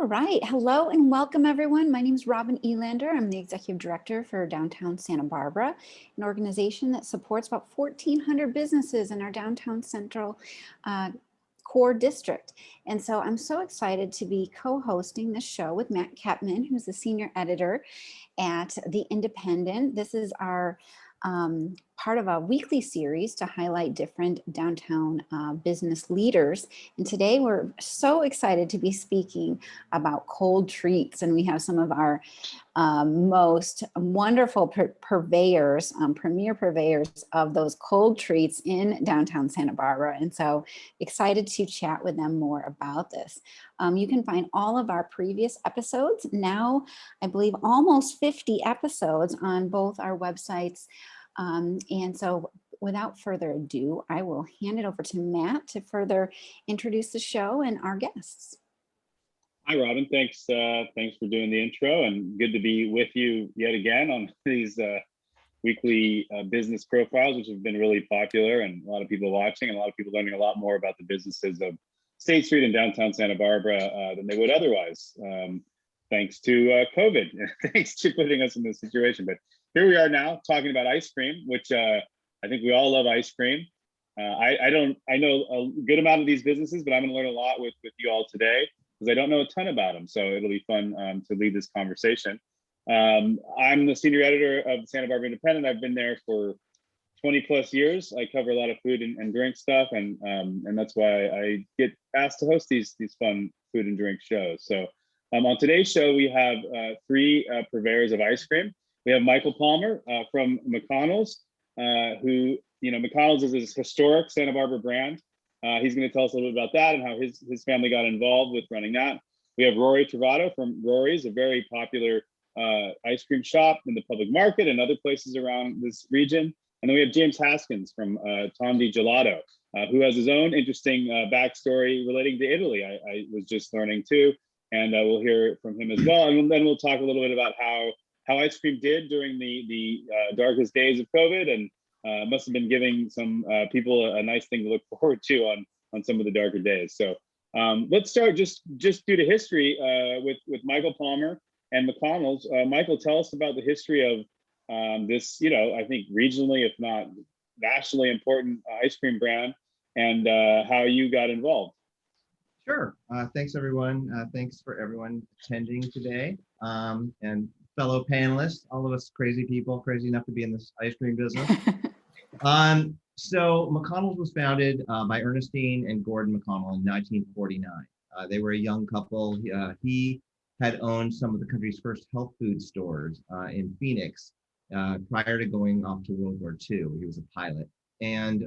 All right. Hello and welcome, everyone. My name is Robin Elander. I'm the Executive Director for Downtown Santa Barbara, an organization that supports about 1,400 businesses in our downtown central core district. And so I'm so excited to be co-hosting this show with Matt Kettmann, who's the senior editor at The Independent. This is our part of a weekly series to highlight different downtown business leaders. And today we're so excited to be speaking about cold treats. And we have some of our most wonderful purveyors, premier purveyors of those cold treats in downtown Santa Barbara. And so excited to chat with them more about this. You can find all of our previous episodes, now I believe almost 50 episodes, on both our websites. And so without further ado, I will hand it over to Matt to further introduce the show and our guests. Hi, Robin. Thanks for doing the intro, and good to be with you yet again on these weekly business profiles, which have been really popular, and a lot of people watching and a lot of people learning a lot more about the businesses of State Street and downtown Santa Barbara than they would otherwise, thanks to COVID, thanks to putting us in this situation. But here we are now talking about ice cream, which I think we all love ice cream. I know a good amount of these businesses, but I'm going to learn a lot with you all today, because I don't know a ton about them. So it'll be fun to lead this conversation. I'm the senior editor of the Santa Barbara Independent. I've been there for 20 plus years. I cover a lot of food and drink stuff, and that's why I get asked to host these fun food and drink shows. So on today's show, we have three purveyors of ice cream. We have Michael Palmer from McConnell's, who, McConnell's is this historic Santa Barbara brand. He's going to tell us a little bit about that and how his family got involved with running that. We have Rori Trovato from Rori's, a very popular ice cream shop in the public market and other places around this region. And then we have James Haskins from Tondi Gelato, who has his own interesting backstory relating to Italy. I was just learning too, and we'll hear from him as well. And then we'll talk a little bit about how ice cream did during the darkest days of COVID, and must have been giving some people a nice thing to look forward to on some of the darker days. So let's start just due to history with Michael Palmer and McConnell's. Michael, tell us about the history of this, I think regionally, if not nationally important ice cream brand, and how you got involved. Sure. Thanks, everyone. Thanks for everyone attending today, and fellow panelists, all of us crazy people, crazy enough to be in this ice cream business. So McConnell's was founded by Ernestine and Gordon McConnell in 1949. They were a young couple. He had owned some of the country's first health food stores in Phoenix prior to going off to World War II. He was a pilot. And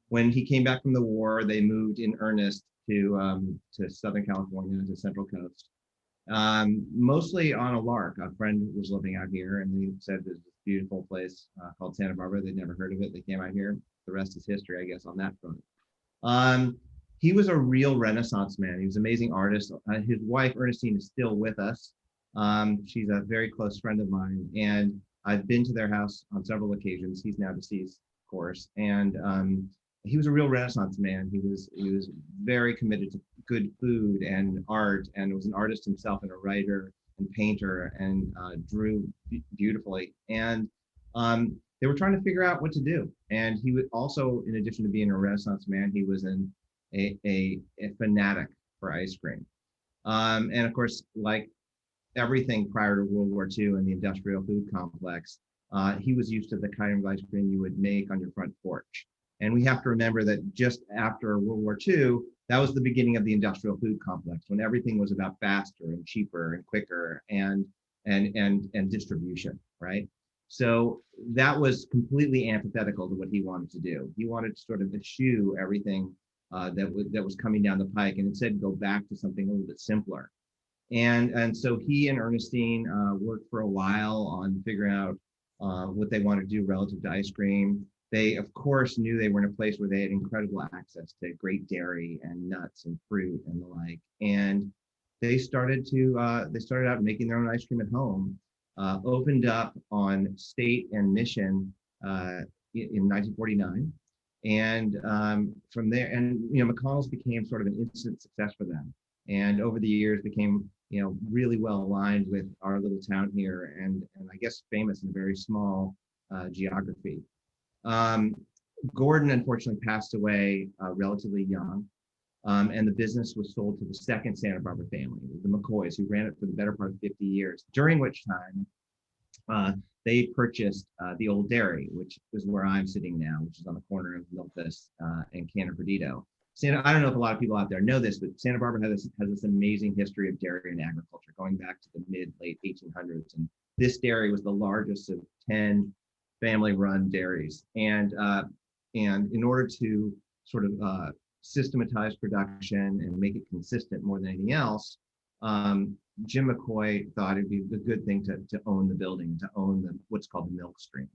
when he came back from the war, they moved in earnest to Southern California, to Central Coast. Mostly on a lark. A friend was living out here, and they said there's this beautiful place called Santa Barbara. They'd never heard of it. They came out here. The rest is history, I guess, on that front. He was a real Renaissance man. He was an amazing artist. His wife, Ernestine, is still with us. She's a very close friend of mine, and I've been to their house on several occasions. He's now deceased, of course, and he was a real Renaissance man. He was very committed to good food and art, and was an artist himself, and a writer and painter, and drew beautifully. And they were trying to figure out what to do. And he would also, in addition to being a Renaissance man, he was a fanatic for ice cream. And of course, like everything prior to World War II and the industrial food complex, he was used to the kind of ice cream you would make on your front porch. And we have to remember that just after World War II, that was the beginning of the industrial food complex, when everything was about faster and cheaper and quicker and distribution, right? So that was completely antithetical to what he wanted to do. He wanted to sort of eschew everything that was coming down the pike, and instead go back to something a little bit simpler. And so he and Ernestine worked for a while on figuring out what they wanted to do relative to ice cream. They, of course, knew they were in a place where they had incredible access to great dairy and nuts and fruit and the like. And they started out making their own ice cream at home. Opened up on State and Mission in 1949. And from there, and McConnell's became sort of an instant success for them. and over the years became, really well aligned with our little town here, and I guess famous in a very small geography. Um, Gordon unfortunately passed away relatively young, and the business was sold to the second Santa Barbara family, the McCoys, who ran it for the better part of 50 years, during which time they purchased the old dairy, which is where I'm sitting now, which is on the corner of Milpas and Cannon Perdido. I don't know if a lot of people out there know this, but Santa Barbara has this amazing history of dairy and agriculture going back to the late 1800s. And this dairy was the largest of 10 family-run dairies. And in order to sort of systematize production and make it consistent more than anything else, Jim McCoy thought it'd be a good thing to own the building, to own what's called the milk stream.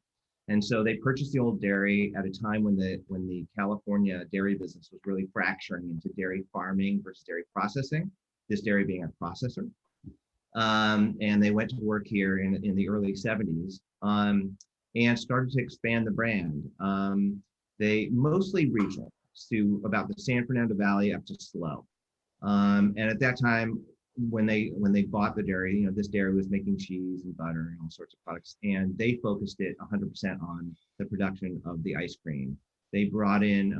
And so they purchased the old dairy at a time when the California dairy business was really fracturing into dairy farming versus dairy processing, this dairy being a processor. And they went to work here in the early 70s and started to expand the brand. They mostly regional to about the San Fernando Valley up to SLO. And at that time, when they bought the dairy, this dairy was making cheese and butter and all sorts of products, and they focused it 100% on the production of the ice cream. They brought in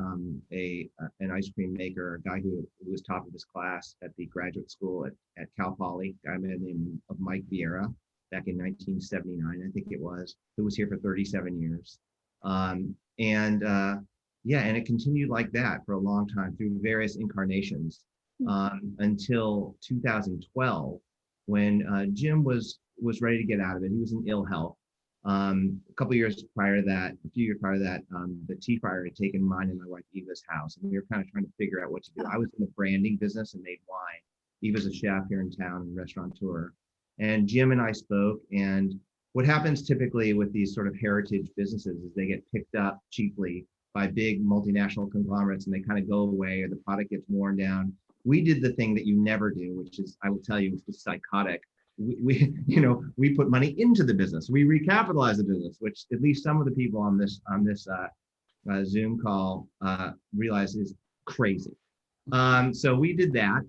an ice cream maker, a guy who was top of his class at the graduate school at Cal Poly, a guy by the name of Mike Vieira, back in 1979, I think it was, who was here for 37 years. And it continued like that for a long time through various incarnations. Until 2012, when Jim was ready to get out of it. He was in ill health. A few years prior to that, the tea fryer had taken mine and my wife Eva's house, and we were kind of trying to figure out what to do. I was in the branding business and made wine. Eva's a chef here in town and restaurateur. And Jim and I spoke, and what happens typically with these sort of heritage businesses is they get picked up cheaply by big multinational conglomerates, and they kind of go away, or the product gets worn down. We did the thing that you never do, which is, I will tell you, it's just psychotic. We put money into the business. We recapitalized the business, which at least some of the people on this Zoom call realize is crazy. So we did that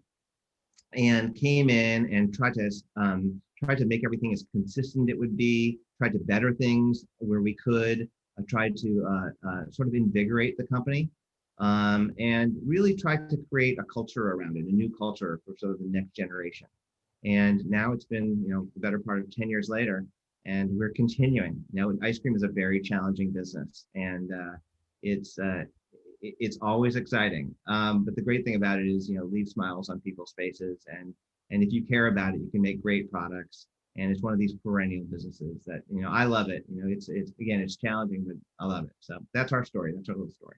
and came in and tried to make everything as consistent it would be. Tried to better things where we could. Tried to sort of invigorate the company. And really tried to create a culture around it, a new culture for sort of the next generation. And now it's been, the better part of 10 years later, and we're continuing. Now, ice cream is a very challenging business, and it's always exciting. But the great thing about it is, leave smiles on people's faces, and if you care about it, you can make great products. And it's one of these perennial businesses that, I love it. It's challenging, but I love it. So that's our story. That's our little story.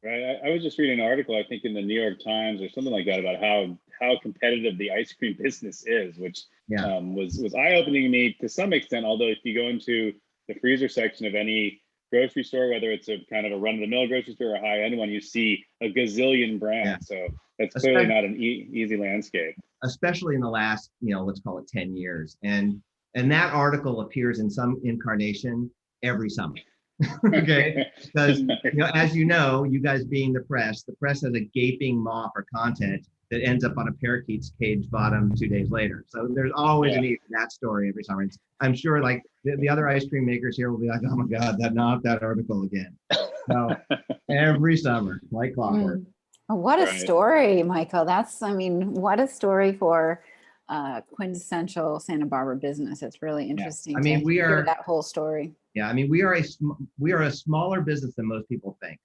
Right. I was just reading an article, I think in the New York Times or something like that, about how competitive the ice cream business is, which was eye-opening to me to some extent. Although if you go into the freezer section of any grocery store, whether it's a kind of a run-of-the-mill grocery store or a high-end one, you see a gazillion brands. Yeah. So that's clearly not an easy landscape. Especially in the last, let's call it 10 years. And that article appears in some incarnation every summer. Okay, because as you guys being the press has a gaping maw for content that ends up on a parakeet's cage bottom 2 days later. So there's always a need for that story every summer. I'm sure like the other ice cream makers here will be like, oh my God, not that article again. So every summer, like clockwork. What a story, Michael. What a story for quintessential Santa Barbara business. It's really interesting to hear that whole story. Yeah, we are a smaller business than most people think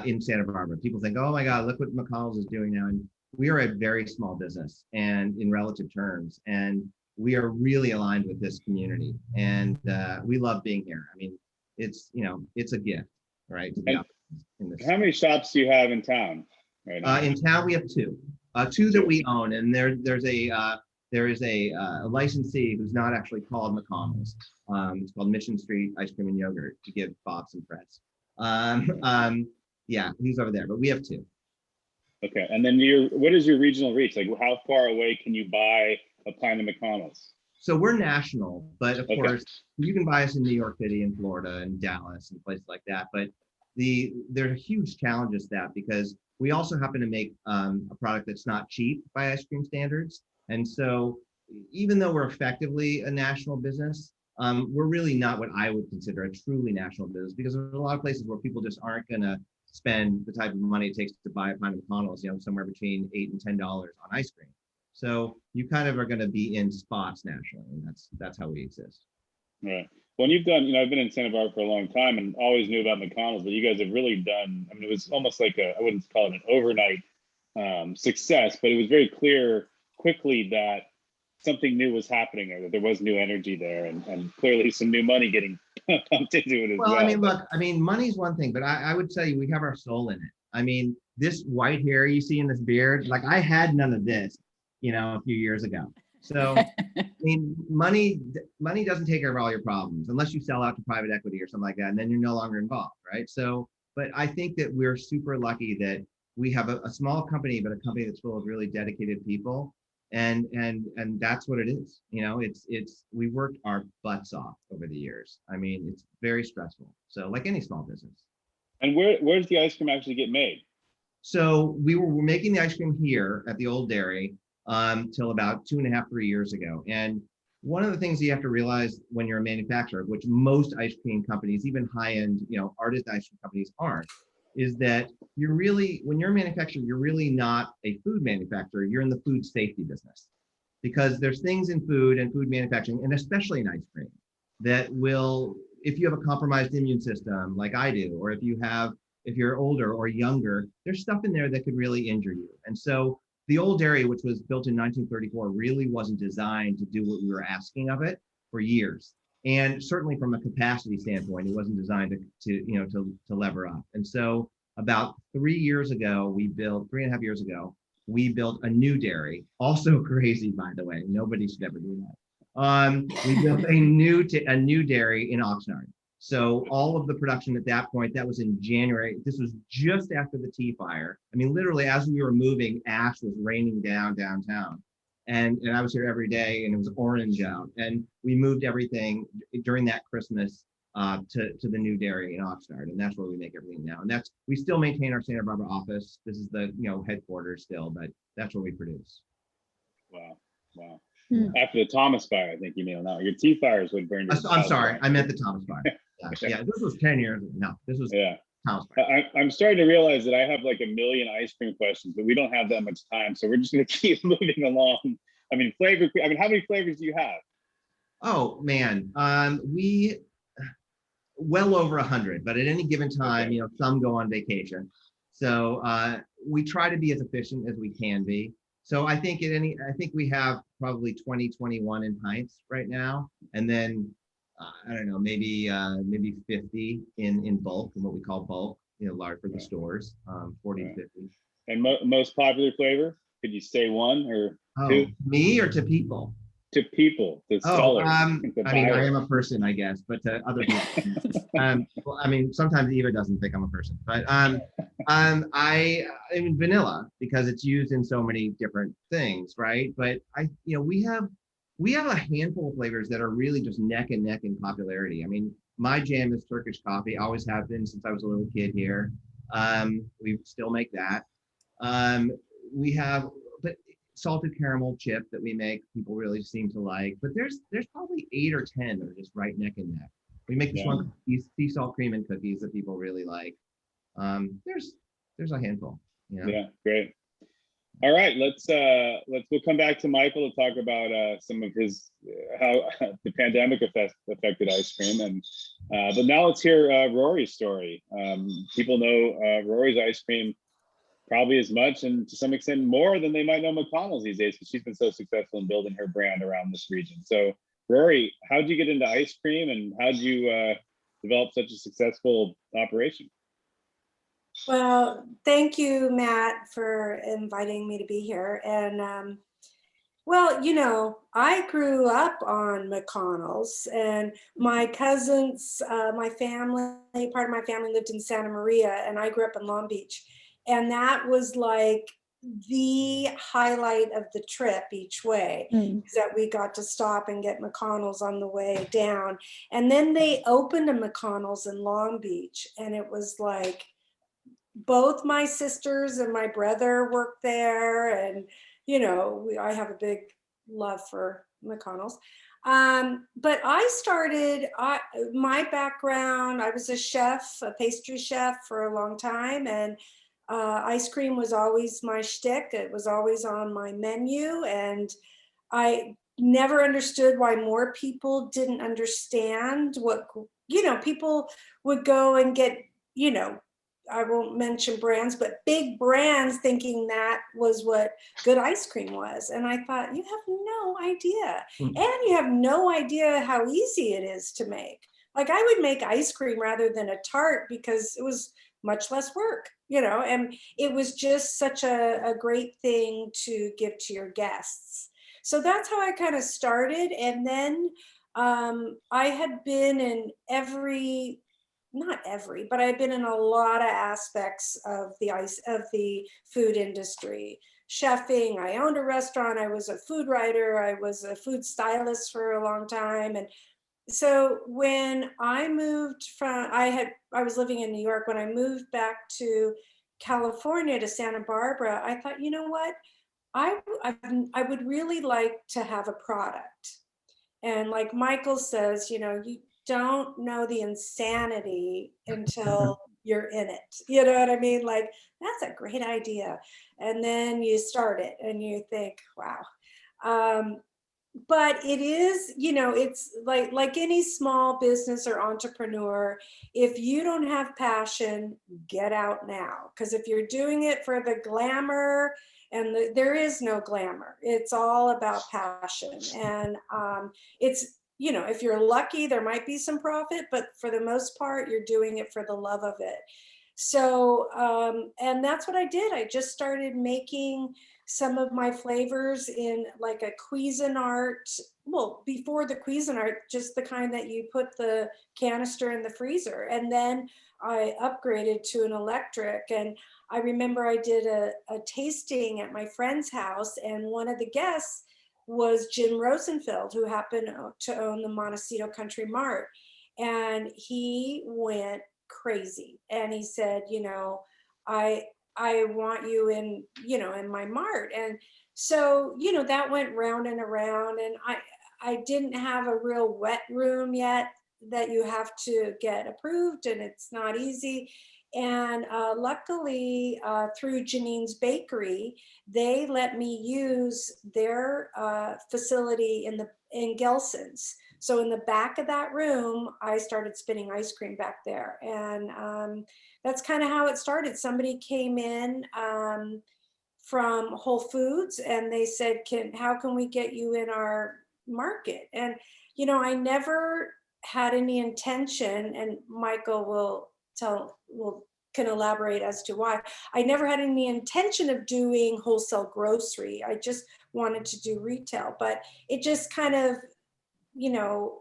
in Santa Barbara. People think, oh my God, look what McConnell's is doing now. And we are a very small business, and in relative terms, and we are really aligned with this community, and we love being here. It's a gift, right? To be in this. How many shops do you have in town right now? In town, we have two that we own, and there is a licensee who's not actually called McConnell's. It's called Mission Street Ice Cream and Yogurt, to give Bob some press. He's over there, but we have two. Okay, and then what is your regional reach? Like, how far away can you buy a pint of McConnell's? So we're national, but of course you can buy us in New York City and Florida and Dallas and places like that. But there are huge challenges to that because we also happen to make a product that's not cheap by ice cream standards. And so even though we're effectively a national business, we're really not what I would consider a truly national business because there's a lot of places where people just aren't going to spend the type of money it takes to buy a pint of McConnell's, somewhere between $8 and $10 on ice cream. So you kind of are going to be in spots nationally, and that's how we exist. Right. Well, you've done, I've been in Santa Barbara for a long time and always knew about McConnell's, but you guys have really done, it was almost like I wouldn't call it an overnight success, but it was very clear quickly that something new was happening or that there was new energy there and clearly some new money getting pumped into it as well. Well, I mean, money's one thing, but I would tell you, we have our soul in it. I mean, this white hair you see in this beard, like I had none of this, a few years ago. So, I mean, money doesn't take care of all your problems unless you sell out to private equity or something like that, and then you're no longer involved, right? So, but I think that we're super lucky that we have a small company, but a company that's full of really dedicated people, and that's what it is. We worked our butts off over the years. I mean, it's very stressful. So, like any small business. And where's the ice cream actually get made? So we're making the ice cream here at the old dairy till about 2.5, 3 years ago. And one of the things you have to realize when you're a manufacturer, which most ice cream companies, even high-end, artist ice cream companies aren't, is that when you're a manufacturer, you're really not a food manufacturer, you're in the food safety business. Because there's things in food and food manufacturing, and especially in ice cream, that will, if you have a compromised immune system like I do, or if you're older or younger, there's stuff in there that could really injure you. And so the old dairy, which was built in 1934, really wasn't designed to do what we were asking of it for years. And certainly from a capacity standpoint, it wasn't designed to lever up. And so about 3 years ago, 3.5 years ago, we built a new dairy, also crazy, by the way, nobody should ever do that. We built a new dairy in Oxnard. So all of the production at that point, that was in January. This was just after the tea fire. I mean, literally, as we were moving, ash was raining down downtown. And I was here every day, and it was orange out. And we moved everything during that Christmas to the new dairy in Oxnard, and that's where we make everything now. And we still maintain our Santa Barbara office. This is the headquarters still, but that's where we produce. Wow. After the Thomas fire, I think you mean now. Your tea fires would burn. I'm sorry, I meant the Thomas fire. Yeah, this was 10 years ago. No, this was Thomas fire. I'm starting to realize that I have like a million ice cream questions, but we don't have that much time, so we're just going to keep moving along. I mean, how many flavors do you have? Oh man, we well over 100, but at any given time, some go on vacation. So we try to be as efficient as we can be. So I think we have probably 20, 21 in pints right now, and then I don't know, maybe 50 in bulk, and what we call bulk, large for the stores, 40 to 50. And most popular flavor? Could you say one or two? Me or to people? To people, to sellers. I mean, I am a person, I guess, but to other people. Well, I mean, sometimes Eva doesn't think I'm a person, but I mean vanilla, because it's used in so many different things, right? But we have a handful of flavors that are really just neck and neck in popularity. I mean, my jam is Turkish coffee, always have been since I was a little kid here. We still make that. We have salted caramel chip that we make, people really seem to like, but there's probably 8 or 10 that are just right neck and neck. We make this one, these sea salt cream and cookies that people really like. There's a handful. Yeah, great. All right, we'll come back to Michael to talk about some of his how the pandemic affected ice cream, and but now let's hear Rori's story. People know Rori's ice cream probably as much and to some extent more than they might know McConnell's these days, because she's been so successful in building her brand around this region. So Rori, how did you get into ice cream, and how did you develop such a successful operation? Well, thank you, Matt, for inviting me to be here. And well, I grew up on McConnell's, and my cousins, part of my family lived in Santa Maria, and I grew up in Long Beach. And that was like the highlight of the trip each way, Mm. is that we got to stop and get McConnell's on the way down. And then they opened a McConnell's in Long Beach, and it was like both my sisters and my brother worked there, and I have a big love for McConnell's. But my background, I was a chef, a pastry chef for a long time, and ice cream was always my shtick. It was always on my menu, and I never understood why more people didn't understand what, people would go and get, I won't mention brands, but big brands, thinking that was what good ice cream was. And I thought, you have no idea. And you have no idea how easy it is to make. Like, I would make ice cream rather than a tart because it was much less work, and it was just such a great thing to give to your guests. So that's how I kind of started. And then I had been in not every, but I've been in a lot of aspects of the food industry. Chefing, I owned a restaurant, I was a food writer, I was a food stylist for a long time. And so when I moved I was living in New York. When I moved back to California, to Santa Barbara, I thought, you know what? I would really like to have a product. And like Michael says, you don't know the insanity until you're in it. You know what I mean? Like, that's a great idea. And then you start it and you think, wow. But it is, it's like any small business or entrepreneur. If you don't have passion, get out now. Because if you're doing it for the glamour, and there is no glamour, it's all about passion. And it's, if you're lucky, there might be some profit, but for the most part, you're doing it for the love of it. So, and that's what I did. I just started making some of my flavors in like a Cuisinart. Well, before the Cuisinart, just the kind that you put the canister in the freezer. And then I upgraded to an electric. And I remember I did a tasting at my friend's house, and one of the guests was Jim Rosenfeld, who happened to own the Montecito Country Mart. And he went crazy. And he said, I want you in my mart. And so, that went round and around. And I didn't have a real wet room yet that you have to get approved, and it's not easy. And luckily, through Janine's Bakery, they let me use their facility in Gelson's. So in the back of that room, I started spinning ice cream back there. And that's kind of how it started. Somebody came in from Whole Foods, and they said, how can we get you in our market? And, I never had any intention, and Michael can elaborate as to why. I never had any intention of doing wholesale grocery. I just wanted to do retail, but it just kind of,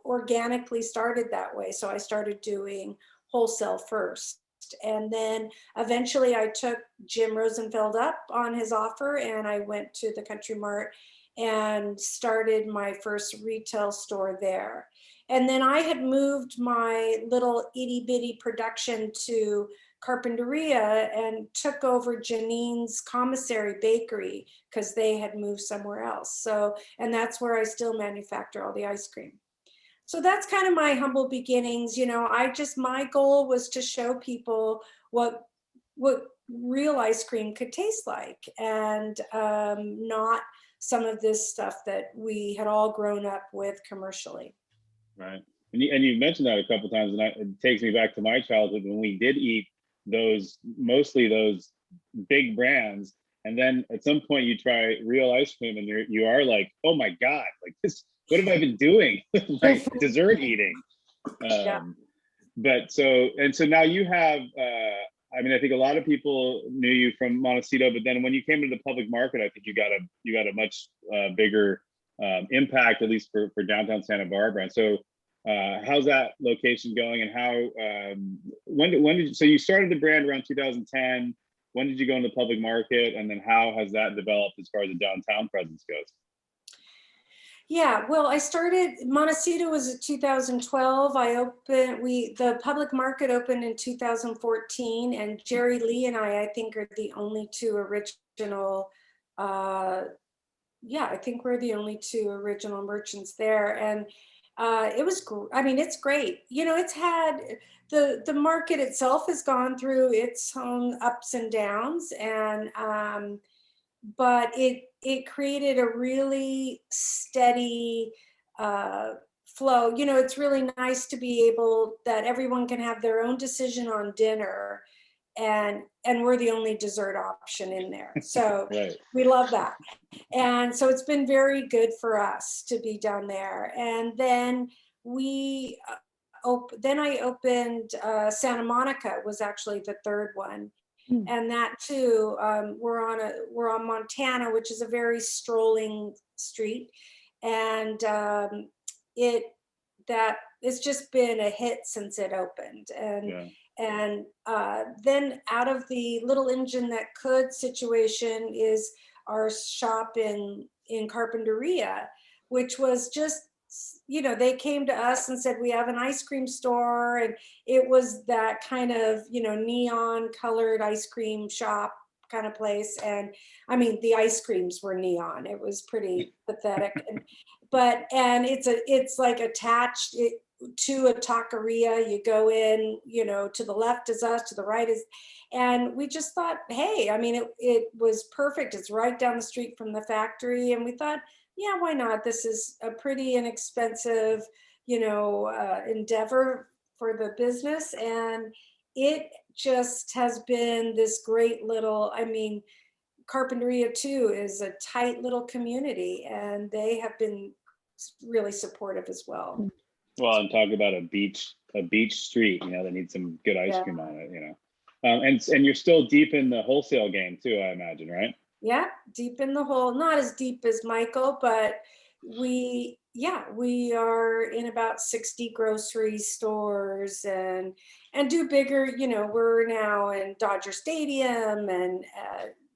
organically started that way. So I started doing wholesale first. And then eventually I took Jim Rosenfeld up on his offer, and I went to the Country Mart and started my first retail store there. And then I had moved my little itty bitty production to Carpinteria and took over Janine's Commissary Bakery because they had moved somewhere else. So, and that's where I still manufacture all the ice cream. So that's kind of my humble beginnings. My goal was to show people what real ice cream could taste like, and not some of this stuff that we had all grown up with commercially. Right. And you mentioned that a couple of times, and it takes me back to my childhood when we did eat mostly those big brands. And then at some point you try real ice cream and you are like, oh my God, like this, what have I been doing with my dessert eating? Yeah. But so now you have, I think a lot of people knew you from Montecito, but then when you came into the public market, I think you got a much bigger impact, at least for downtown Santa Barbara. And so how's that location going, and how, so you started the brand around 2010. when did you go into the public market, and then how has that developed as far as the downtown presence goes? Yeah, well, I started, Montecito was in 2012. The public market opened in 2014, and Jerry Lee and I think are the only two original, I think we're the only two original merchants there. And it was, I mean, it's great. You know, it's had, the market itself has gone through its own ups and downs, and but it created a really steady flow. You know, it's really nice to be able that everyone can have their own decision on dinner, and we're the only dessert option in there. So Right. we love that. And so it's been very good for us to be down there. And then then I opened Santa Monica was actually the third one. And that too, we're on Montana, which is a very strolling street, and it's just been a hit since it opened. And then out of the little engine that could situation is our shop in Carpinteria, which was just, you know, they came to us and said, we have an ice cream store. And it was that kind of, you know, neon colored ice cream shop kind of place. And I mean, the ice creams were neon. It was pretty pathetic. And it's like attached to a taqueria. You go in, you know, to the left is us, to the right is, and we just thought, hey, I mean, it was perfect. It's right down the street from the factory. And we thought, yeah, why not? This is a pretty inexpensive, you know, endeavor for the business. And it just has been this great little, I mean, Carpinteria too is a tight little community, and they have been really supportive as well. Well, and talk about a beach street, you know, that needs some good ice cream on it, you know. And you're still deep in the wholesale game too, I imagine, right? Yeah, deep in the hole, not as deep as Michael, but we are in about 60 grocery stores and do bigger, you know, we're now in Dodger Stadium and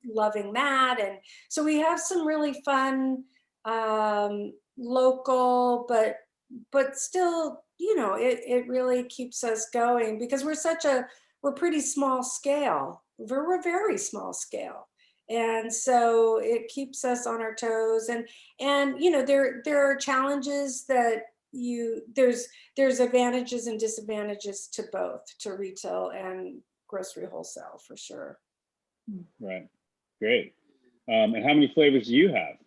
loving that. And so we have some really fun local, but still, you know, it really keeps us going because we're pretty small scale. We're very small scale. And so it keeps us on our toes, and you know, there are challenges that there's advantages and disadvantages to both, to retail and grocery wholesale, for sure. Right, great. And how many flavors do you have?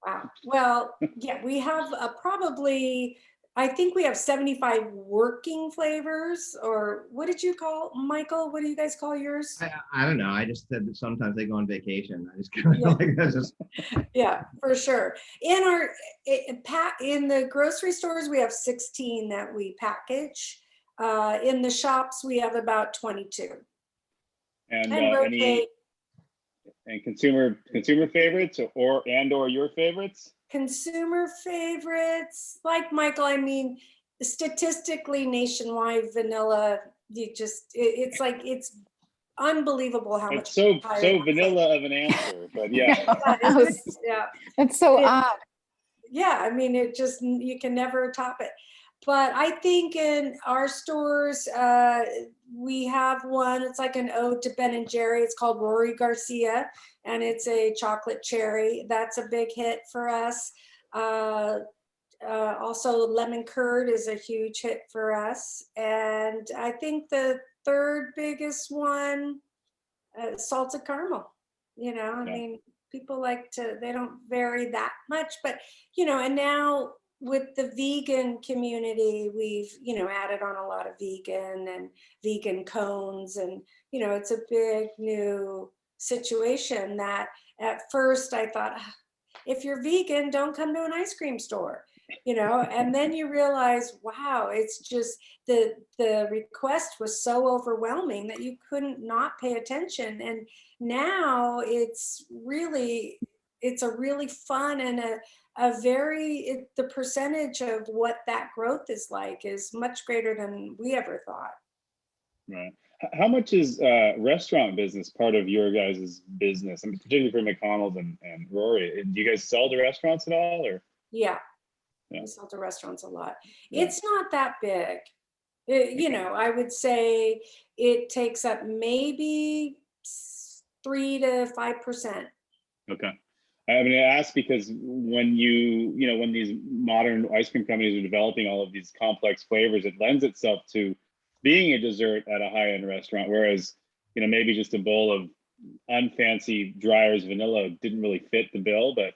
Wow. Well, yeah, we have probably, I think we have 75 working flavors, or what did you call, Michael? What do you guys call yours? I don't know. I just said that sometimes they go on vacation. I just kind of like that's just. Yeah, for sure. In the grocery stores, we have 16 that we package. In the shops, we have about 22. And rotate. And consumer favorites or your favorites? Consumer favorites, like Michael, I mean, statistically nationwide vanilla, it's like, it's unbelievable how much. So vanilla of an answer, but yeah. Yeah. That's so odd. Yeah, I mean, you can never top it. But I think in our stores, we have one, it's like an ode to Ben and Jerry. It's called Rori Garcia, and it's a chocolate cherry. That's a big hit for us. Also, lemon curd is a huge hit for us. And I think the third biggest one, salted caramel. You know, I mean, people they don't vary that much, but, you know, and now, with the vegan community, we've, you know, added on a lot of vegan and vegan cones, and, you know, it's a big new situation that at first I thought, if you're vegan, don't come to an ice cream store, you know, and then you realize, wow, it's just the request was so overwhelming that you couldn't not pay attention. And now it's a really fun and the percentage of what that growth is like is much greater than we ever thought. Right. How much is restaurant business part of your guys' business? I mean, particularly for McConnell's and Rori. Do you guys sell to restaurants at all, or? Yeah, Yeah. we sell to restaurants a lot. Yeah. It's not that big. You know, I would say it takes up maybe 3 to 5%. Okay. I mean, I ask because when when these modern ice cream companies are developing all of these complex flavors, it lends itself to being a dessert at a high-end restaurant, whereas, maybe just a bowl of unfancy Dryer's vanilla didn't really fit the bill. But,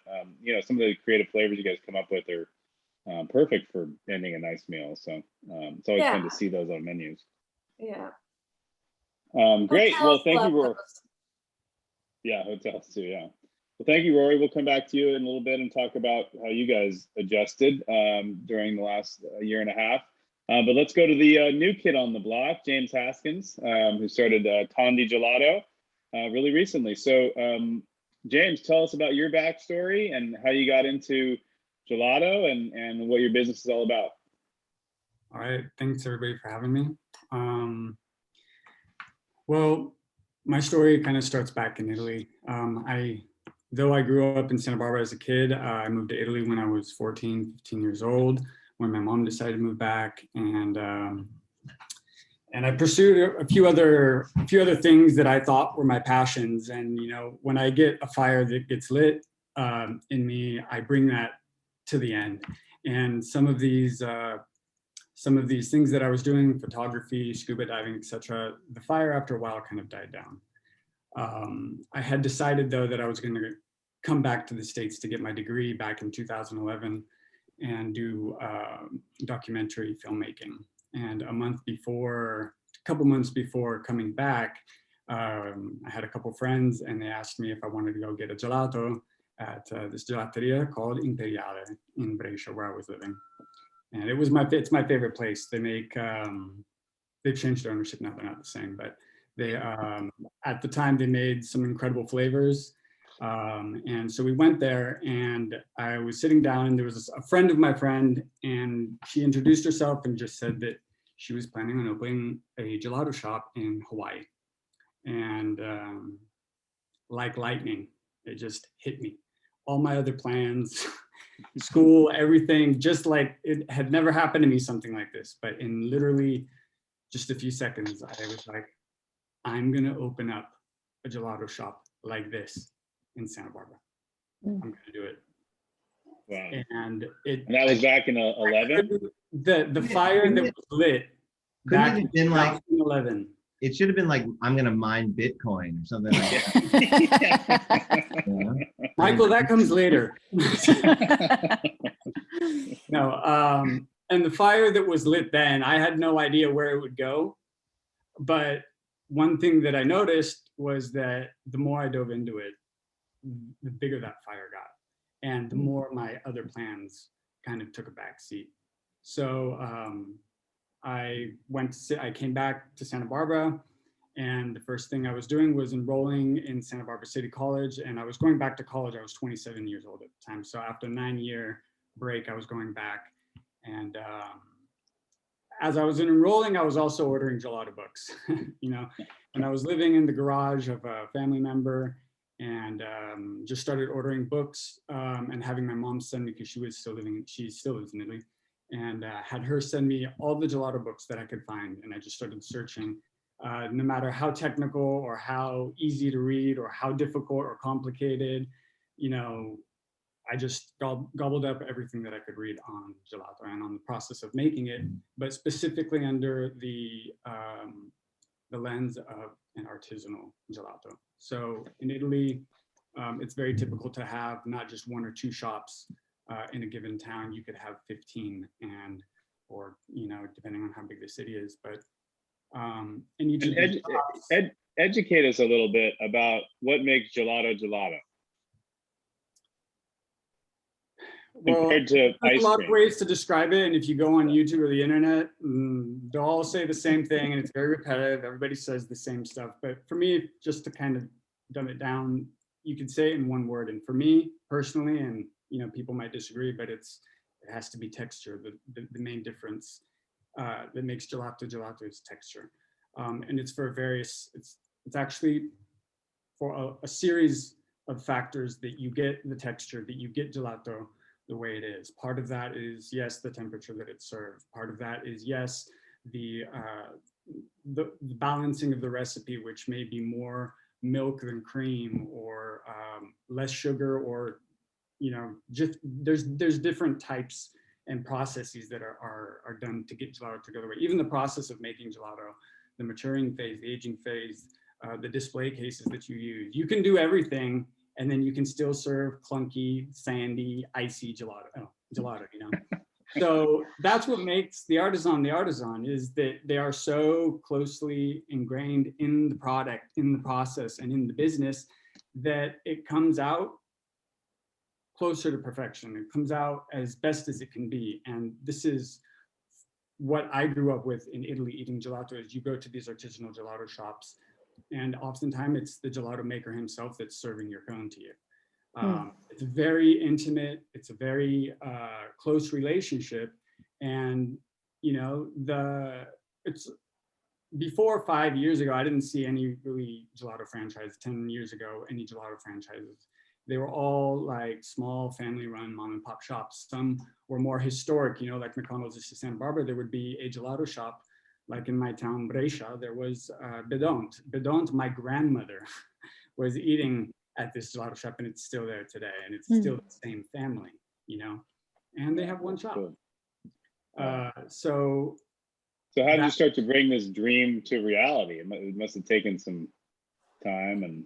some of the creative flavors you guys come up with are perfect for ending a nice meal. So it's always fun to see those on menus. Yeah. Great. Well, Hotels thank you, love Rory. those. Yeah, hotels too. Yeah. Well, thank you, Rory. We'll come back to you in a little bit and talk about how you guys adjusted during the last year and a half. But let's go to the new kid on the block, James Haskins, who started Tondi Gelato really recently. So, James, tell us about your backstory and how you got into gelato and what your business is all about. All right, thanks everybody for having me. Well, my story kind of starts back in Italy. Though I grew up in Santa Barbara as a kid, I moved to Italy when I was 14, 15 years old, when my mom decided to move back, and I pursued a few other things that I thought were my passions. And when I get a fire that gets lit in me, I bring that to the end. And some of these things that I was doing, photography, scuba diving, etc., the fire after a while kind of died down. I had decided though that I was going to come back to the States to get my degree back in 2011 and do documentary filmmaking. And a couple months before coming back, I had a couple friends and they asked me if I wanted to go get a gelato at this gelateria called Imperiale in Brescia, where I was living. And it's my favorite place. They make, they've changed their ownership now, they're not the same, but they, at the time they made some incredible flavors. And so we went there and I was sitting down and there was a friend of my friend and she introduced herself and just said that she was planning on opening a gelato shop in Hawaii. And like lightning, it just hit me. All my other plans, school, everything, just like it had never happened to me, something like this. But in literally just a few seconds, I was like, I'm gonna open up a gelato shop like this in Santa Barbara. I'm gonna do it. Wow. And that was back in 11? The fire that was lit back in 2011. It should have been like, I'm gonna mine Bitcoin or something like that. Yeah. Michael, that comes later. No, and the fire that was lit then, I had no idea where it would go. But one thing that I noticed was that the more I dove into it, the bigger that fire got. And the more my other plans kind of took a back seat. So I came back to Santa Barbara, and the first thing I was doing was enrolling in Santa Barbara City College, and I was going back to college. I was 27 years old at the time. So after a 9-year break, I was going back. And as I was enrolling, I was also ordering gelato books, and I was living in the garage of a family member and just started ordering books and having my mom send me, because she still lives in Italy, and had her send me all the gelato books that I could find. And I just started searching, no matter how technical or how easy to read or how difficult or complicated, I just gobbled up everything that I could read on gelato and on the process of making it, but specifically under the lens of an artisanal gelato. So in Italy, it's very typical to have not just 1 or 2 shops in a given town. You could have 15 or depending on how big the city is, but in each of these shops, educate us a little bit about what makes gelato gelato. Well, compared to there's ice a lot cream. of ways to describe it, and if you go on YouTube or the internet, they'll all say the same thing, and it's very repetitive. Everybody says the same stuff. But for me, just to kind of dumb it down, you could say it in one word. And for me personally, and people might disagree, but it has to be texture. The main difference that makes gelato is texture. And it's for various, it's actually for a series of factors that you get the texture, that you get gelato the way it is. Part of that is, yes, the temperature that it's served. Part of that is, yes, the balancing of the recipe, which may be more milk than cream, or less sugar, or just there's different types and processes that are done to get gelato together. Even the process of making gelato, the maturing phase, the aging phase, the display cases that you use, you can do everything, and then you can still serve clunky, sandy, icy gelato. So that's what makes the artisan, is that they are so closely ingrained in the product, in the process, and in the business, that it comes out closer to perfection. It comes out as best as it can be. And this is what I grew up with in Italy, eating gelato. Is you go to these artisanal gelato shops, and oftentimes it's the gelato maker himself that's serving your cone to you. It's very intimate. It's a very close relationship, and it's before 5 years ago, I didn't see any really gelato franchise. 10 years ago, any gelato franchises. They were all like small family-run mom and pop shops. Some were more historic, like McConnell's in Santa Barbara. There would be a gelato shop, like in my town, Brescia. There was Bedont. Bedont, my grandmother was eating at this gelato shop, and it's still there today, and it's still the same family, and they have one shop. So how did you start to bring this dream to reality? It must have taken some time. And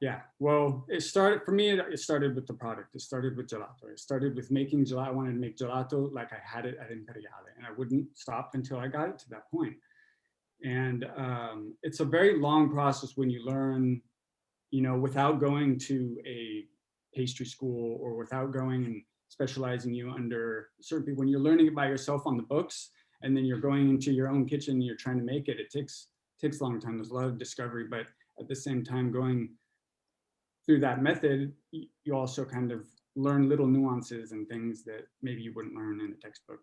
yeah, well, it started with the product. It started with gelato. It started with making gelato. I wanted to make gelato like I had it at Imperiale, and I wouldn't stop until I got it to that point. And it's a very long process when you learn, without going to a pastry school, or without going and specializing you under certain people. When you're learning it by yourself on the books, and then you're going into your own kitchen and you're trying to make it, it takes a long time. There's a lot of discovery, but at the same time, going through that method, you also kind of learn little nuances and things that maybe you wouldn't learn in a textbook.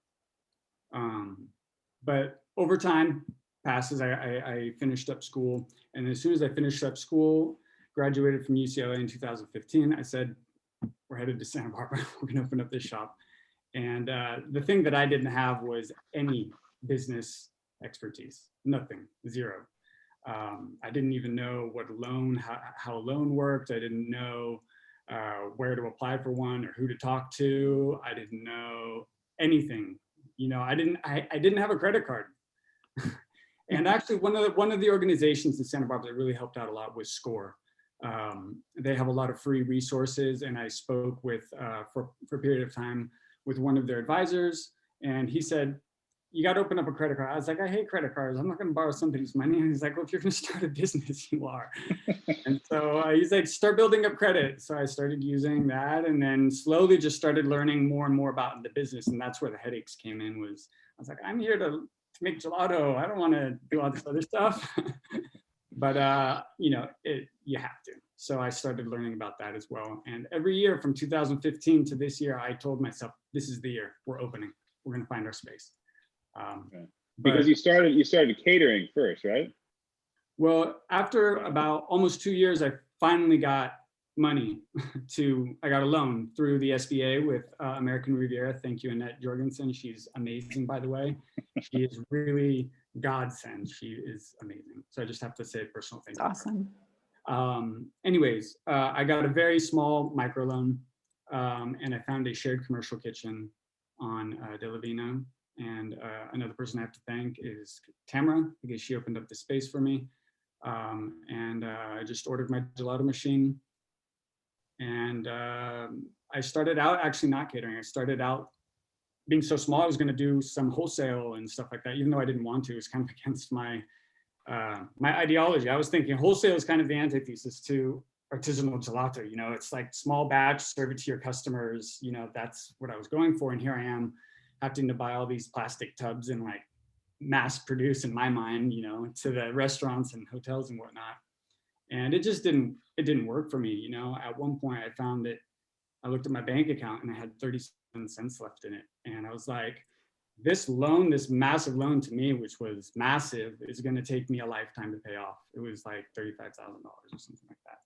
But over time passes, I finished up school, and as soon as I finished up school, graduated from UCLA in 2015, I said, we're headed to Santa Barbara. We're going to open up this shop. And the thing that I didn't have was any business expertise, nothing, zero. I didn't even know what how a loan worked. I didn't know where to apply for one or who to talk to. I didn't know anything. I didn't have a credit card. And actually, one of the organizations in Santa Barbara that really helped out a lot was SCORE. They have a lot of free resources, and I spoke with for a period of time with one of their advisors, and he said, you got to open up a credit card. I was like, I hate credit cards. I'm not going to borrow somebody's money. And he's like, well, if you're going to start a business, you are. And so he's like, start building up credit. So I started using that, and then slowly just started learning more and more about the business. And that's where the headaches came in. I was like, I'm here to make gelato. I don't want to do all this other stuff. But you have to. So I started learning about that as well. And every year from 2015 to this year, I told myself, this is the year we're opening. We're going to find our space. Because you started catering first, right? Well, after about almost 2 years, I finally got money I got a loan through the SBA with American Riviera. Thank you, Annette Jorgensen. She's amazing, by the way. She is really godsend. She is amazing. So I just have to say a personal thank you. Awesome. Anyways, I got a very small microloan, and I found a shared commercial kitchen on De La Vina. And another person I have to thank is Tamara, because she opened up the space for me. And I just ordered my gelato machine. And I started out actually not catering. I started out being so small, I was going to do some wholesale and stuff like that, even though I didn't want to. It was kind of against my ideology. I was thinking wholesale is kind of the antithesis to artisanal gelato. It's like small batch, serve it to your customers. That's what I was going for. And here I am having to buy all these plastic tubs and like mass produce, in my mind, to the restaurants and hotels and whatnot. And it didn't work for me. At one point I found that I looked at my bank account and I had 37 cents left in it. And I was like, this loan, this massive loan to me, which was massive, is going to take me a lifetime to pay off. It was like $35,000 or something like that.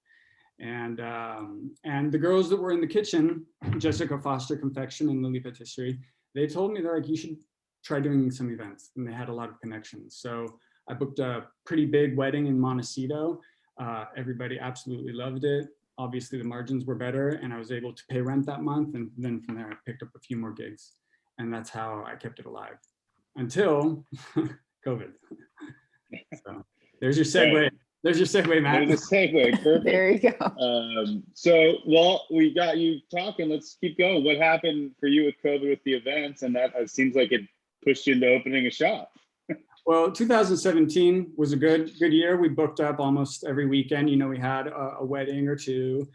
And the girls that were in the kitchen, Jessica Foster Confection and Lily Patisserie, they told me, they're like, you should try doing some events. And they had a lot of connections. So I booked a pretty big wedding in Montecito. Everybody absolutely loved it. Obviously the margins were better and I was able to pay rent that month. And then from there, I picked up a few more gigs. And that's how I kept it alive until COVID. So there's your segue. There's your segue, Matt. There's a segue, perfect. There you go. So, well, we got you talking. Let's keep going. What happened for you with COVID with the events? And that it seems like it pushed you into opening a shop. Well, 2017 was a good year. We booked up almost every weekend. You know, we had a wedding or two.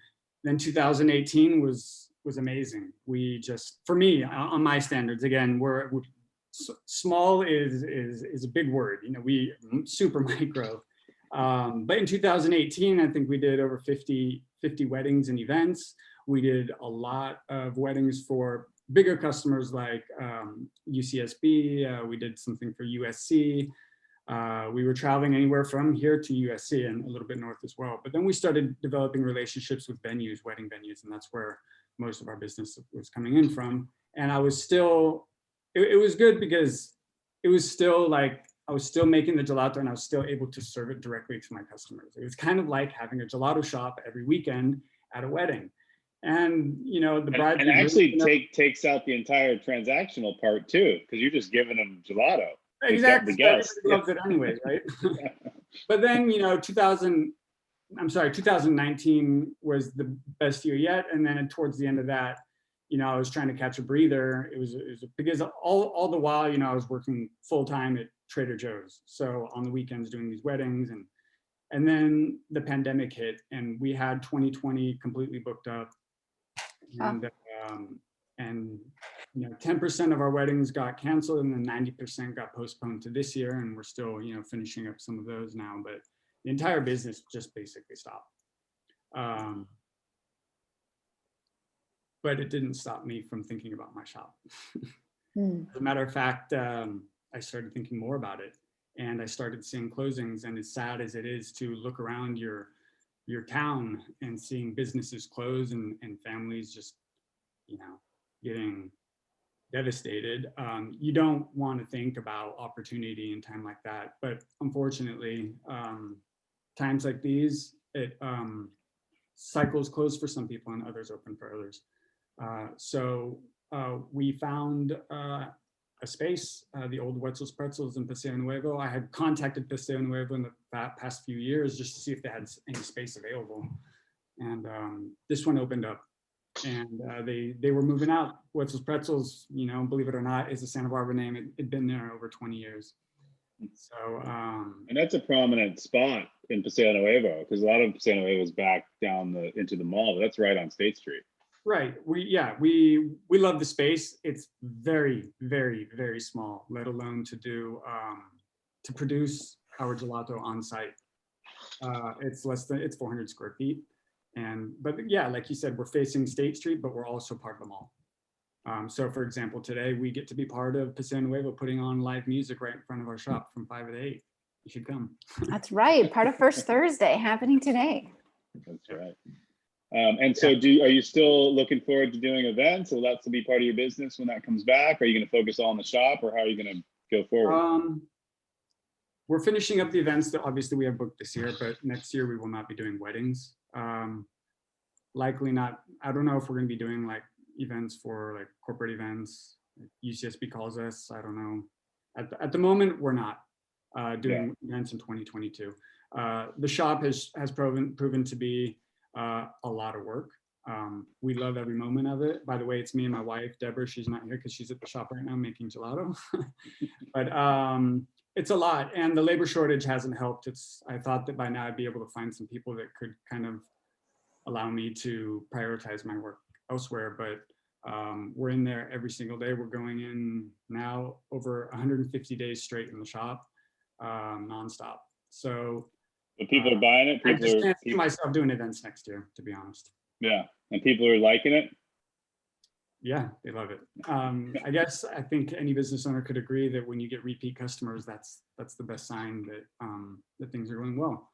Then 2018 was amazing. We just, for me, on my standards, again, we're small is a big word. You know, we super micro. But in 2018, I think we did over 50 weddings and events. We did a lot of weddings for bigger customers like UCSB. We did something for USC. We were traveling anywhere from here to USC and a little bit north as well. But then we started developing relationships with venues, wedding venues, and that's where most of our business was coming in from. And I was still, it was good because it was still like, I was still making the gelato and I was still able to serve it directly to my customers. It was kind of like having a gelato shop every weekend at a wedding. And, you know, the bride and actually takes out the entire transactional part too, because you're just giving them gelato. Exactly. Everybody loves it anyway, right? But then, you know, 2019 was the best year yet. And then towards the end of that, you know, I was trying to catch a breather. It was because all the while, you know, I was working full time at Trader Joe's. So on the weekends doing these weddings and then the pandemic hit and we had 2020 completely booked up. And you know, 10% of our weddings got canceled and then 90% got postponed to this year. And we're still, you know, finishing up some of those now, but the entire business just basically stopped. But it didn't stop me from thinking about my shop. As a matter of fact, I started thinking more about it and I started seeing closings, and as sad as it is to look around your town and seeing businesses close and families just, you know, getting devastated, you don't want to think about opportunity in time like that. But unfortunately, times like these, cycles close for some people and others open for others. So we found a space, the old Wetzel's Pretzels in Paseo Nuevo. I had contacted Paseo Nuevo in the past few years just to see if they had any space available. And this one opened up and they were moving out. Wetzel's Pretzels, you know, believe it or not, is a Santa Barbara name. It'd been there over 20 years. So, and that's a prominent spot in Paseo Nuevo because a lot of Paseo Nuevo is back down into the mall, but that's right on State Street. Right. We love the space. It's very, very, very small, let alone to produce our gelato on site. It's 400 square feet. But yeah, like you said, we're facing State Street, but we're also part of the mall. So for example, today we get to be part of Paseo Nuevo putting on live music right in front of our shop from 5 to 8. You should come. That's right. Part of First Thursday happening today. That's right. And so are you still looking forward to doing events? Will that still be part of your business when that comes back? Are you going to focus all on the shop or how are you going to go forward? We're finishing up the events that obviously we have booked this year, but next year we will not be doing weddings. Likely not. I don't know if we're going to be doing like events for like corporate events. UCSB calls us. I don't know. At the moment, we're not doing events in 2022. The shop has proven to be a lot of work. We love every moment of it. By the way, it's me and my wife, Deborah. She's not here because she's at the shop right now making gelato. But it's a lot, and the labor shortage hasn't helped. I thought that by now I'd be able to find some people that could kind of allow me to prioritize my work elsewhere, but we're in there every single day. We're going in now over 150 days straight in the shop, nonstop. So but people are buying it. I just can't see myself doing events next year, to be honest. Yeah, and people are liking it. Yeah, they love it. I think any business owner could agree that when you get repeat customers, that's the best sign that that things are going well.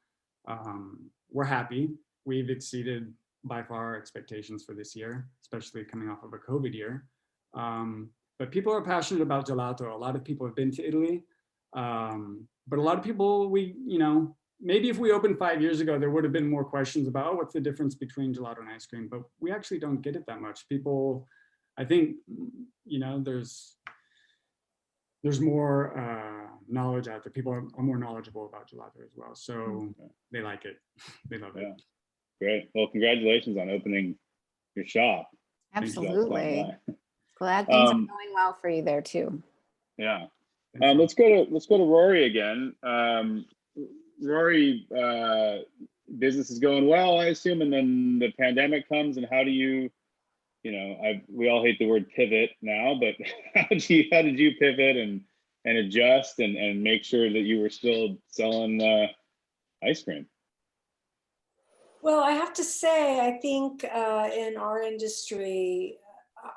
We're happy. We've exceeded by far our expectations for this year, especially coming off of a COVID year. But people are passionate about gelato. A lot of people have been to Italy, but a lot of people, maybe if we opened 5 years ago, there would have been more questions about, oh, what's the difference between gelato and ice cream? But we actually don't get it that much. People, I think, there's more knowledge out there. People are more knowledgeable about gelato as well. So they like it. They love it. Yeah. Great. Well, congratulations on opening your shop. Absolutely. Glad things are going well for you there too. Yeah. Let's go to Rori again. Rori, business is going well, I assume, and then the pandemic comes, and how do you, we all hate the word pivot now, but how did you pivot and adjust and make sure that you were still selling ice cream? Well, I have to say, I think in our industry,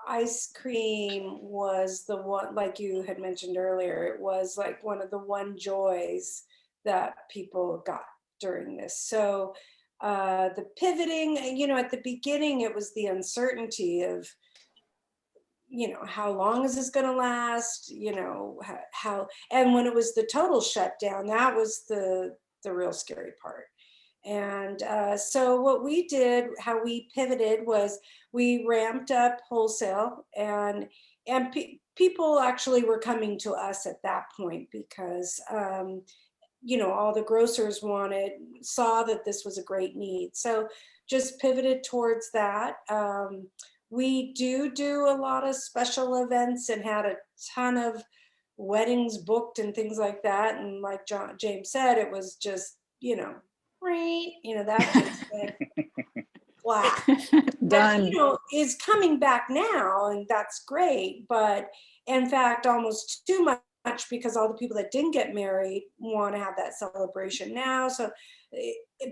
ice cream was the one, like you had mentioned earlier, it was like one of the one joys that people got during this. So the pivoting, at the beginning, it was the uncertainty of, how long is this going to last? How, and when it was the total shutdown, that was the real scary part. And so what we did, how we pivoted, was we ramped up wholesale, and people actually were coming to us at that point because all the grocers saw that this was a great need. So just pivoted towards that. We do a lot of special events and had a ton of weddings booked and things like that. And like James said, it was just, great, that just went flat. Done. But, is coming back now, and that's great. But in fact, almost too much, because all the people that didn't get married want to have that celebration now. So,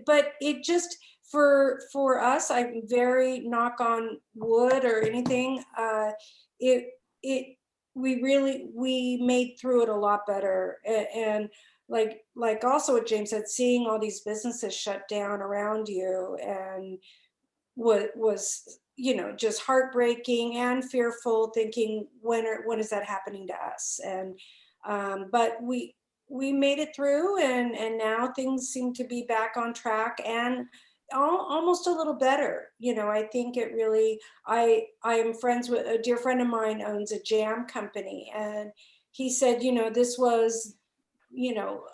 but it just, for us, I'm very, knock on wood or anything, we made through it a lot better. And like also what James said, seeing all these businesses shut down around you, and what was just heartbreaking and fearful, thinking when is that happening to us? And but we made it through, and now things seem to be back on track, and almost a little better. I think it really, I am friends with a dear friend of mine, owns a jam company, and he said, this was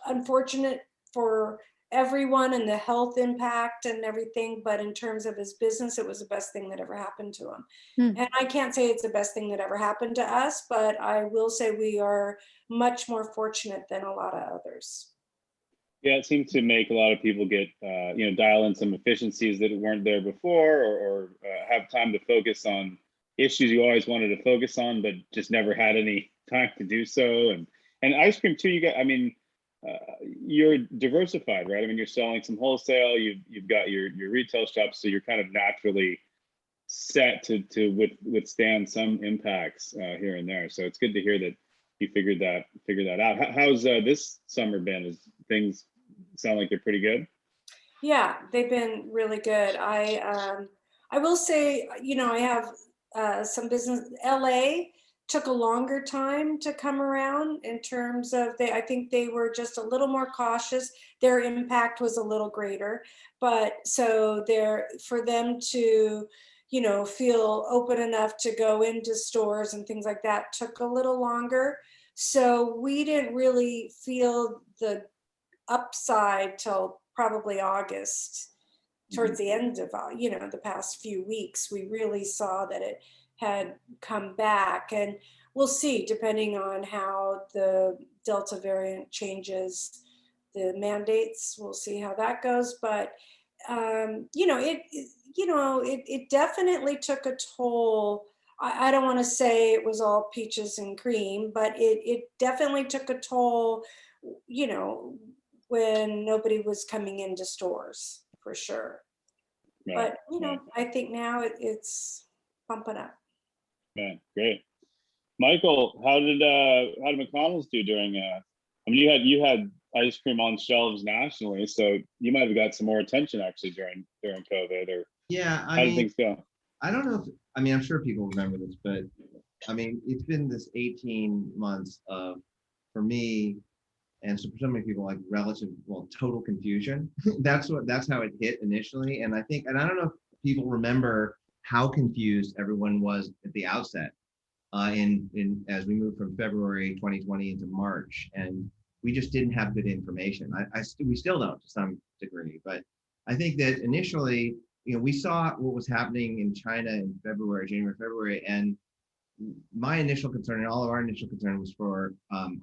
unfortunate for everyone and the health impact and everything, but in terms of his business, it was the best thing that ever happened to him. And I can't say it's the best thing that ever happened to us, but I will say we are much more fortunate than a lot of others. Yeah, it seemed to make a lot of people get, dial in some efficiencies that weren't there before, or have time to focus on issues you always wanted to focus on, but just never had any time to do so. And ice cream too, you're diversified, right? I mean, you're selling some wholesale, you've got your retail shops, so you're kind of naturally set to withstand some impacts here and there. So it's good to hear that you figured that out. How's this summer been? Is things sound like they're pretty good? Yeah, they've been really good. I will say, I have some business. LA took a longer time to come around in terms of I think they were just a little more cautious. Their impact was a little greater, but so for them to, feel open enough to go into stores and things like that took a little longer. So we didn't really feel the upside till probably August, towards the end of, the past few weeks. We really saw that it had come back, and we'll see, depending on how the Delta variant changes the mandates, we'll see how that goes. But it definitely took a toll. I don't want to say it was all peaches and cream, but it definitely took a toll, when nobody was coming into stores, for sure. Right. But I think now it's pumping up. Yeah, great. Michael, how did McConnell's do during? I mean, you had ice cream on shelves nationally, so you might have got some more attention actually during COVID. Or Yeah, how did things go? I don't know if, I mean, I'm sure people remember this, but I mean, it's been this 18 months of, for me, and so for so many people, like total confusion. That's how it hit initially. And I think, and I don't know if people remember how confused everyone was at the outset, in as we moved from February 2020 into March, and we just didn't have good information. We still don't to some degree, but I think that initially, we saw what was happening in China in January, February, and my initial concern and all of our initial concern was for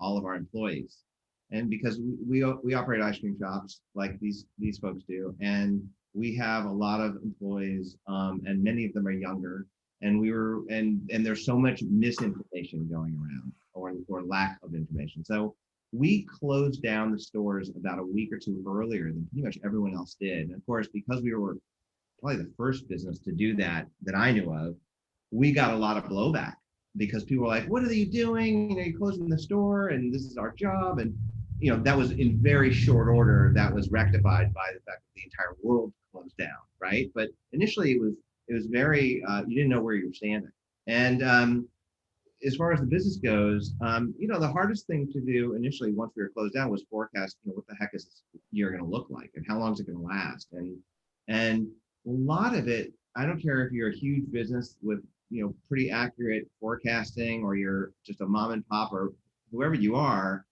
all of our employees. And because we operate ice cream shops like these folks do, and we have a lot of employees, and many of them are younger, and there's so much misinformation going around, or lack of information. So we closed down the stores about a week or two earlier than pretty much everyone else did. And of course, because we were probably the first business to do that I knew of, we got a lot of blowback because people were like, "What are you doing? You're closing the store, and this is our job." And that was in very short order. That was rectified by the fact that the entire world closed down, right? But initially, it was very you didn't know where you were standing. And as far as the business goes, the hardest thing to do initially once we were closed down was forecast, what the heck is this year going to look like, and how long is it going to last? And a lot of it, I don't care if you're a huge business with pretty accurate forecasting, or you're just a mom and pop, or whoever you are,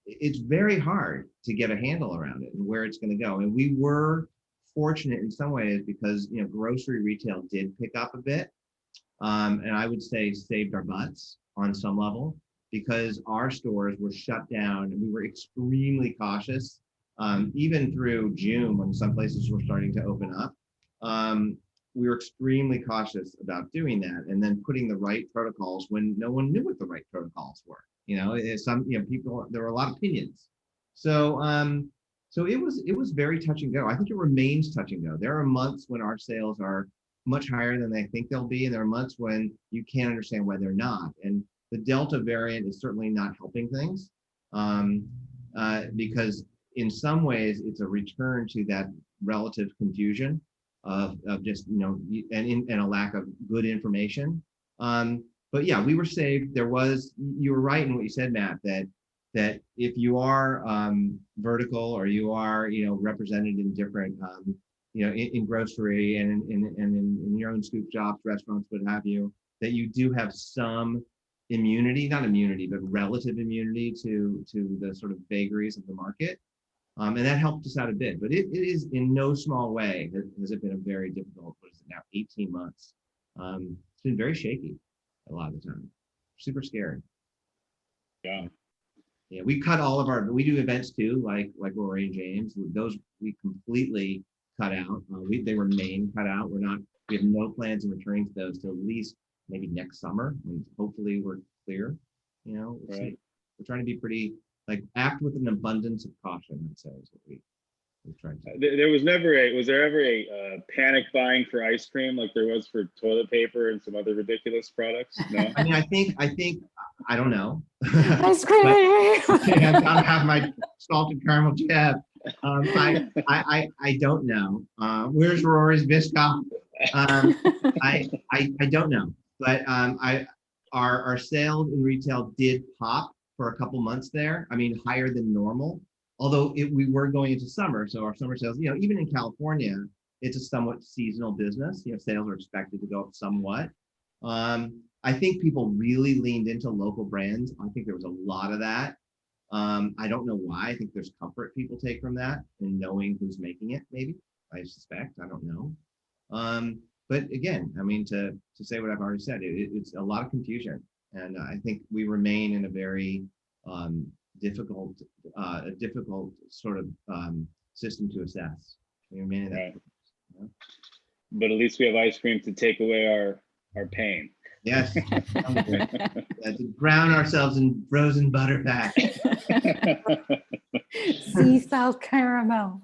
it's very hard to get a handle around it and where it's going to go. And we were fortunate in some ways because grocery retail did pick up a bit, and I would say saved our butts on some level, because our stores were shut down and we were extremely cautious, even through June when some places were starting to open up. We were extremely cautious about doing that, and then putting the right protocols when no one knew what the right protocols were. People, there were a lot of opinions. So it was very touch and go. I think it remains touch and go. There are months when our sales are much higher than they think they'll be, and there are months when you can't understand why they're not. And the Delta variant is certainly not helping things, because in some ways it's a return to that relative confusion of just and a lack of good information. But yeah, we were saved. You were right in what you said, Matt, that if you are vertical, or you are represented in different in grocery and in your own scoop shops, restaurants, what have you, that you do have some immunity, not immunity, but relative immunity to the sort of vagaries of the market. And that helped us out a bit, but it is in no small way has it been a very difficult, 18 months. It's been very shaky a lot of the time, super scary. Yeah. Yeah, we cut we do events too, like Rori and James. Those we completely cut out. They remain cut out. We have no plans in returning to those till at least maybe next summer, when hopefully we're clear. We'll see. We're trying to be pretty, act with an abundance of caution, I'd say, is what we're trying to do. Was there ever a panic buying for ice cream like there was for toilet paper and some other ridiculous products? No. I mean, I think I don't know. Ice cream. I don't have my salted caramel jab. I don't know. Where's Rori's Biscoff? I don't know. But our sales in retail did pop for a couple months there. I mean, higher than normal. Although we were going into summer, so our summer sales, even in California, it's a somewhat seasonal business. Sales are expected to go up somewhat. I think people really leaned into local brands. I think there was a lot of that. I don't know why. I think there's comfort people take from that and knowing who's making it, maybe. I suspect. I don't know. But again, I mean, to say what I've already said, it's a lot of confusion. And I think we remain in a very difficult sort of system to assess. We remain in that. Right. But at least we have ice cream to take away our pain. Yes. To drown ourselves in frozen butter fat. Sea salt caramel.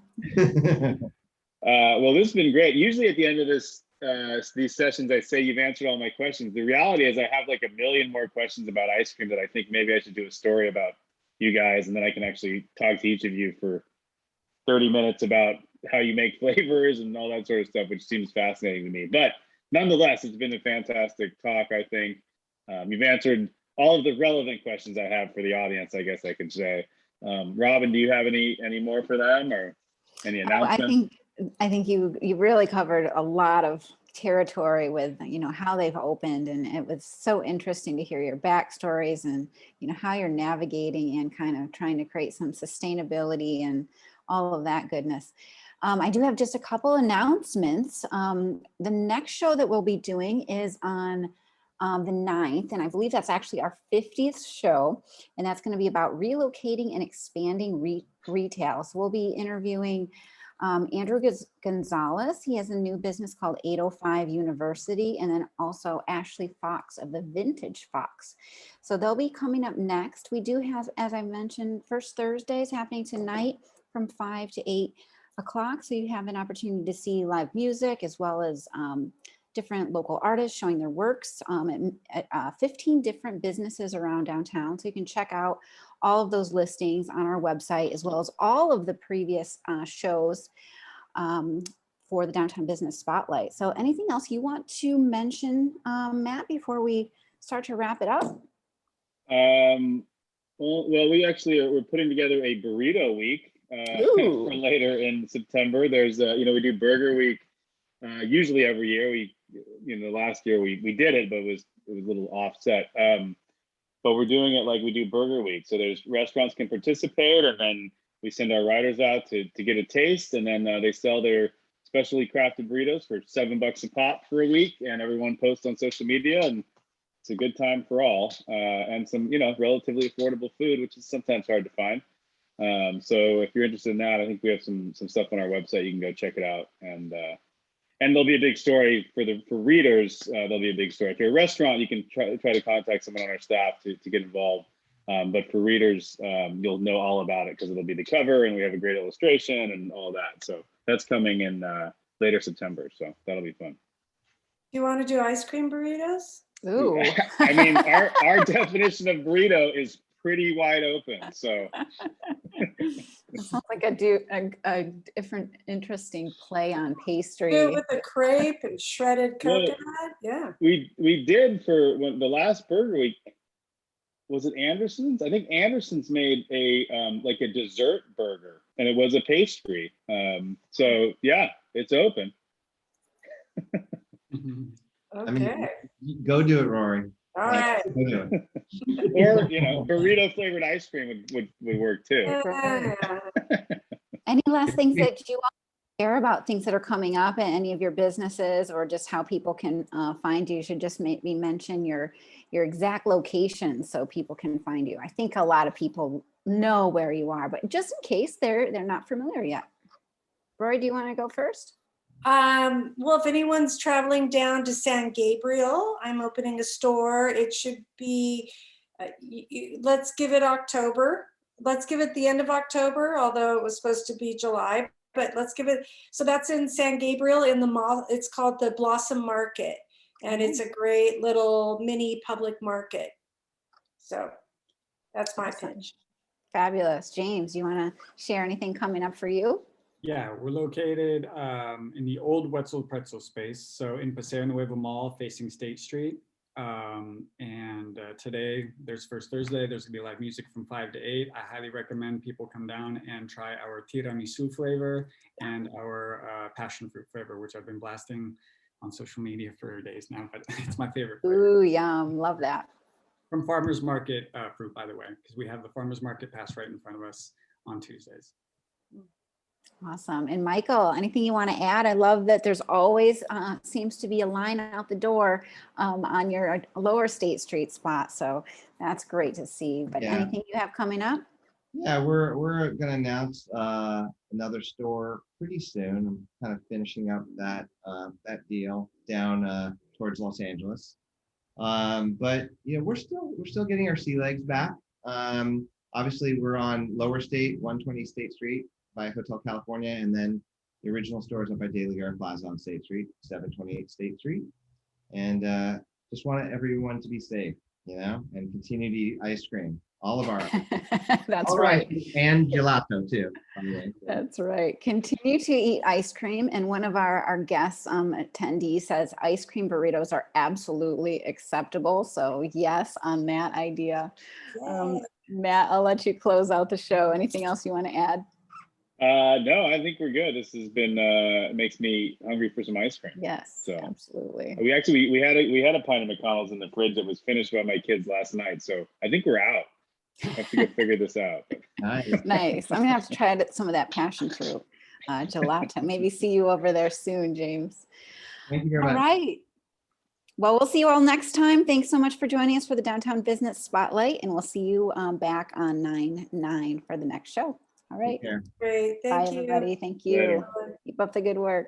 Well, this has been great. Usually at the end of this these sessions, I say you've answered all my questions. The reality is I have like a million more questions about ice cream that I think maybe I should do a story about you guys, and then I can actually talk to each of you for 30 minutes about how you make flavors and all that sort of stuff, which seems fascinating to me. But nonetheless, it's been a fantastic talk, I think. You've answered all of the relevant questions I have for the audience, I guess I could say. Robin, do you have any more for them or any announcements? I think you really covered a lot of territory with, you know, how they've opened, and it was so interesting to hear your backstories and, you know, how you're navigating and kind of trying to create some sustainability and all of that goodness. I do have just a couple announcements. The next show that we'll be doing is on the 9th, and I believe that's actually our 50th show, and that's going to be about relocating and expanding retail. So we'll be interviewing Andrew Gonzalez. He has a new business called 805 University, and then also Ashley Fox of the Vintage Fox. So they'll be coming up next. We do have, as I mentioned, First Thursdays happening tonight from 5 to 8 o'clock. So you have an opportunity to see live music as well as different local artists showing their works at 15 different businesses around downtown. So you can check out all of those listings on our website, as well as all of the previous shows for the Downtown Business Spotlight. So anything else you want to mention, Matt, before we start to wrap it up? Well, we're putting together a burrito week for later in September. There's, we do Burger Week usually every year. Last year we did it, but it was a little offset. But we're doing it like we do Burger Week. So there's restaurants can participate, and then we send our riders out to get a taste, and then they sell their specially crafted burritos for $7 a pop for a week, and everyone posts on social media, and it's a good time for all, and some relatively affordable food, which is sometimes hard to find. So if you're interested in that, I think we have some stuff on our website. You can go check it out, and there'll be a big story for readers. There'll be a big story. If you're a restaurant, you can try to contact someone on our staff to get involved. But for readers, you'll know all about it because it'll be the cover, and we have a great illustration and all that. So that's coming in later September. So that'll be fun. You want to do ice cream burritos? Ooh. I mean, our definition of burrito is pretty wide open. So It sounds like a different interesting play on pastry. Do it with the crepe and shredded coconut. Yeah. We did for the last Burger Week. Was it Anderson's? I think Anderson's made a a dessert burger, and it was a pastry. So yeah, it's open. Okay. I mean, go do it, Rory. All right. Go do it. Or burrito flavored ice cream would work too. Yeah. Any last things that you want to share about things that are coming up in any of your businesses, or just how people can find you? You should just maybe mention your exact location so people can find you. I think a lot of people know where you are, but just in case they're not familiar yet. Rory, do you want to go first? Well, if anyone's traveling down to San Gabriel, I'm opening a store. It should be, let's give it October. Let's give it the end of October, although it was supposed to be July, but let's give it. So that's in San Gabriel in the mall. It's called the Blossom Market, and it's a great little mini public market. So that's my pitch. Fabulous. James, you want to share anything coming up for you? Yeah, we're located in the old Wetzel Pretzel space, so in Paseo Nuevo Mall facing State Street. And today, there's First Thursday, there's gonna be live music from 5 to 8. I highly recommend people come down and try our tiramisu flavor and our passion fruit flavor, which I've been blasting on social media for days now, but it's my favorite flavor. Ooh, yum, love that. From Farmers Market fruit, by the way, because we have the Farmers Market pass right in front of us on Tuesdays. Awesome. And Michael, anything you want to add? I love that there's always seems to be a line out the door on your lower State Street spot. So that's great to see. But anything you have coming up? Yeah, we're going to announce another store pretty soon. I'm kind of finishing up that deal down towards Los Angeles. But we're still getting our sea legs back. Obviously, we're on Lower State, 120 State Street by Hotel California, and then The original store is up by Daily Guard Plaza on State Street, 728 State Street. And just want everyone to be safe, and continue to eat ice cream. All of our That's all right. And gelato too, by the way. That's right. Continue to eat ice cream. And one of our guests attendees says ice cream burritos are absolutely acceptable. So yes, on that idea. Matt, I'll let you close out the show. Anything else you want to add? No, I think we're good. This has been it makes me hungry for some ice cream. Yes, So absolutely. we had a pint of McConnell's in the fridge that was finished by my kids last night. So I think we're out. I have to go figure this out. Nice. I'm gonna have to try some of that passion fruit gelato. Maybe see you over there soon, James. Thank you very All much. right. Well, we'll see you all next time. Thanks so much for joining us for the Downtown Business Spotlight, and we'll see you back on 9/9 for the next show. All right. Take care. Great. Bye, Thank you. everybody. Thank you. Later. Keep up the good work.